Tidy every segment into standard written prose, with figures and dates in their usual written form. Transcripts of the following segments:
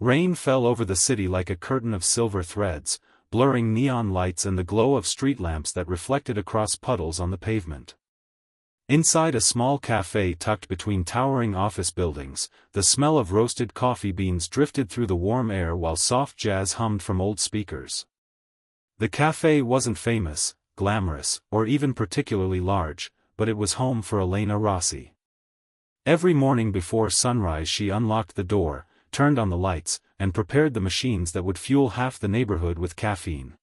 Rain fell over the city like a curtain of silver threads, blurring neon lights and the glow of street lamps that reflected across puddles on the pavement. Inside a small café tucked between towering office buildings, the smell of roasted coffee beans drifted through the warm air while soft jazz hummed from old speakers. The café wasn't famous, glamorous, or even particularly large, but it was home for Elena Rossi. Every morning before sunrise she unlocked the door, turned on the lights, and prepared the machines that would fuel half the neighborhood with caffeine.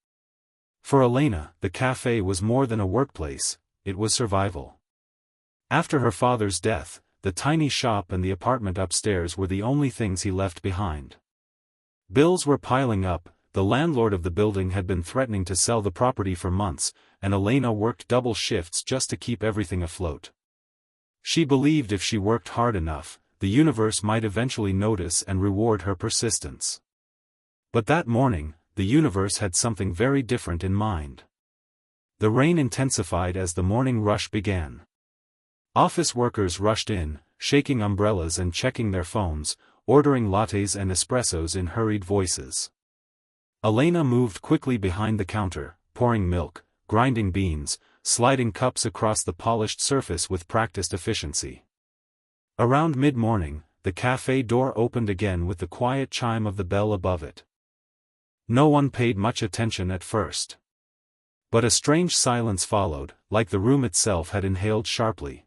For Elena, the café was more than a workplace, it was survival. After her father's death, the tiny shop and the apartment upstairs were the only things he left behind. Bills were piling up, the landlord of the building had been threatening to sell the property for months, and Elena worked double shifts just to keep everything afloat. She believed if she worked hard enough, the universe might eventually notice and reward her persistence. But that morning, the universe had something very different in mind. The rain intensified as the morning rush began. Office workers rushed in, shaking umbrellas and checking their phones, ordering lattes and espressos in hurried voices. Elena moved quickly behind the counter, pouring milk, grinding beans, sliding cups across the polished surface with practiced efficiency. Around mid-morning, the café door opened again with the quiet chime of the bell above it. No one paid much attention at first. But a strange silence followed, like the room itself had inhaled sharply.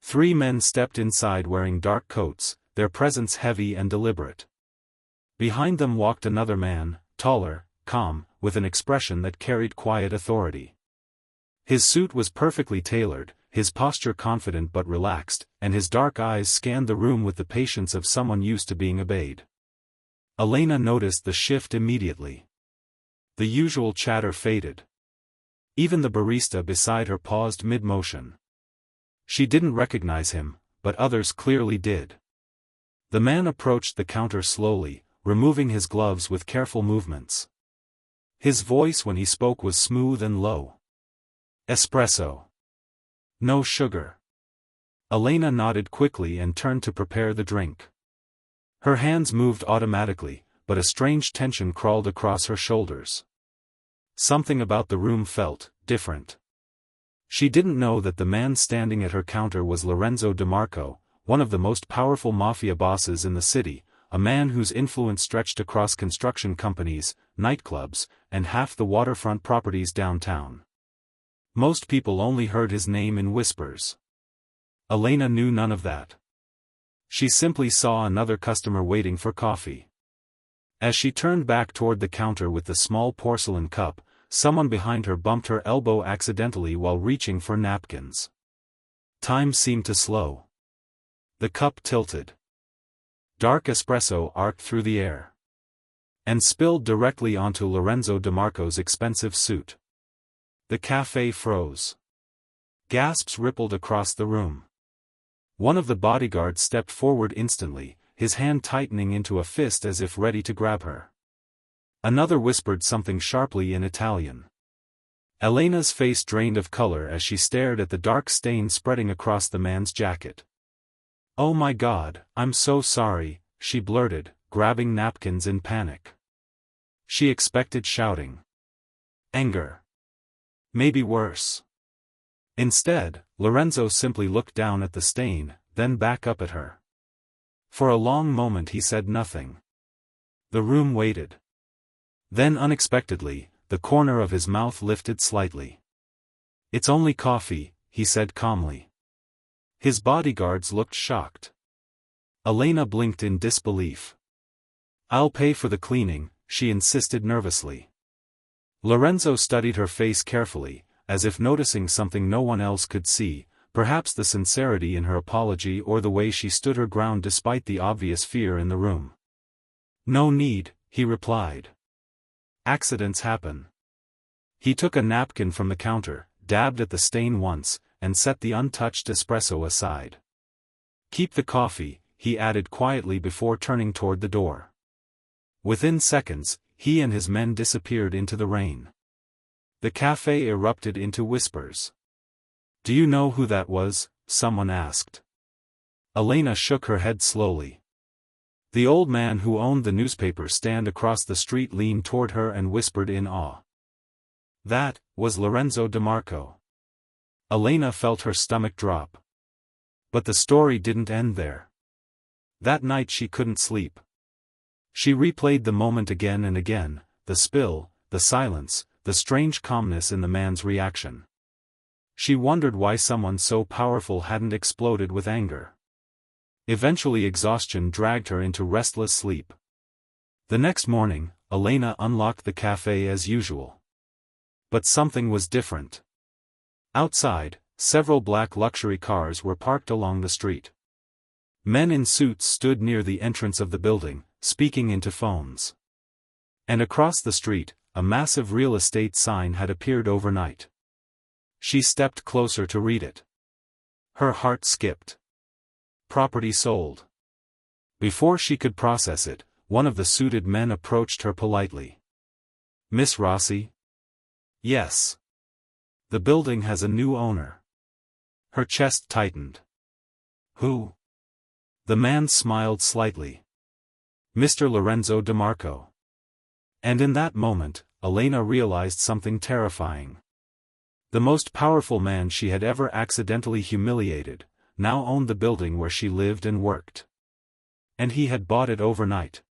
3 men stepped inside wearing dark coats, their presence heavy and deliberate. Behind them walked another man, taller, calm, with an expression that carried quiet authority. His suit was perfectly tailored, his posture confident but relaxed, and his dark eyes scanned the room with the patience of someone used to being obeyed. Elena noticed the shift immediately. The usual chatter faded. Even the barista beside her paused mid-motion. She didn't recognize him, but others clearly did. The man approached the counter slowly, removing his gloves with careful movements. His voice when he spoke was smooth and low. "Espresso. No sugar." Elena nodded quickly and turned to prepare the drink. Her hands moved automatically, but a strange tension crawled across her shoulders. Something about the room felt different. She didn't know that the man standing at her counter was Lorenzo DeMarco, one of the most powerful mafia bosses in the city, a man whose influence stretched across construction companies, nightclubs, and half the waterfront properties downtown. Most people only heard his name in whispers. Elena knew none of that. She simply saw another customer waiting for coffee. As she turned back toward the counter with the small porcelain cup, someone behind her bumped her elbow accidentally while reaching for napkins. Time seemed to slow. The cup tilted. Dark espresso arced through the air. And spilled directly onto Lorenzo DeMarco's expensive suit. The café froze. Gasps rippled across the room. One of the bodyguards stepped forward instantly, his hand tightening into a fist as if ready to grab her. Another whispered something sharply in Italian. Elena's face drained of color as she stared at the dark stain spreading across the man's jacket. "Oh my God, I'm so sorry," she blurted, grabbing napkins in panic. She expected shouting. Anger. Maybe worse. Instead, Lorenzo simply looked down at the stain, then back up at her. For a long moment he said nothing. The room waited. Then unexpectedly, the corner of his mouth lifted slightly. "It's only coffee," he said calmly. His bodyguards looked shocked. Elena blinked in disbelief. "I'll pay for the cleaning," she insisted nervously. Lorenzo studied her face carefully, as if noticing something no one else could see, perhaps the sincerity in her apology or the way she stood her ground despite the obvious fear in the room. "No need," he replied. "Accidents happen." He took a napkin from the counter, dabbed at the stain once, and set the untouched espresso aside. "Keep the coffee," he added quietly before turning toward the door. Within seconds, he and his men disappeared into the rain. The café erupted into whispers. "Do you know who that was?" someone asked. Elena shook her head slowly. The old man who owned the newspaper stand across the street leaned toward her and whispered in awe. That was Lorenzo DeMarco. Elena felt her stomach drop. But the story didn't end there. That night she couldn't sleep. She replayed the moment again and again, the spill, the silence, the strange calmness in the man's reaction. She wondered why someone so powerful hadn't exploded with anger. Eventually exhaustion dragged her into restless sleep. The next morning, Elena unlocked the café as usual. But something was different. Outside, several black luxury cars were parked along the street. Men in suits stood near the entrance of the building, speaking into phones. And across the street, a massive real estate sign had appeared overnight. She stepped closer to read it. Her heart skipped. Property sold. Before she could process it, one of the suited men approached her politely. Miss Rossi? Yes. The building has a new owner. Her chest tightened. Who? The man smiled slightly. Mr. Lorenzo DeMarco. And in that moment, Elena realized something terrifying. The most powerful man she had ever accidentally humiliated, now owned the building where she lived and worked. And he had bought it overnight.